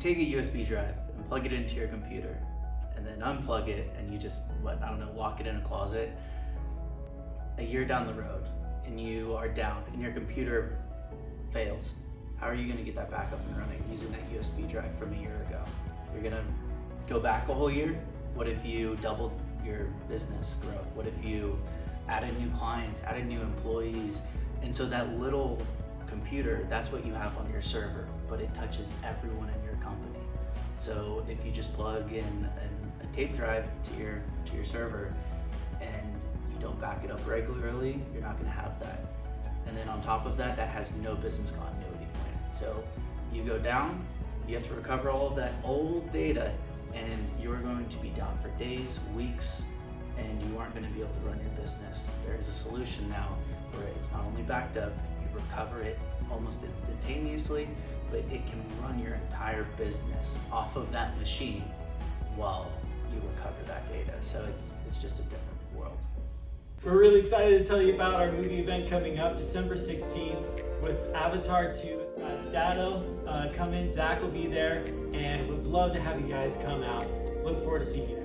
take a USB drive and plug it into your computer and then unplug it and you just, lock it in a closet, a year down the road and you are down and your computer fails, how are you gonna get that back up and running using that USB drive from a year ago? You're gonna go back a whole year? What if you doubled your business growth? What if you added new clients, added new employees? And so that little computer, that's what you have on your server, but it touches everyone in your company. So if you just plug in a tape drive to your server and you don't back it up regularly, you're not gonna have that. And then on top of that, that has no business continuity plan. So you go down, you have to recover all of that old data, and you're going to be down for days, weeks, and you aren't going to be able to run your business. There is a solution now where it's not only backed up, you recover it almost instantaneously, but it can run your entire business off of that machine while you recover that data. So it's just a different world. We're really excited to tell you about our movie event coming up December 16th with Avatar 2. Datto, come in, Zach will be there, and we'd love to have you guys come out. Look forward to seeing you there.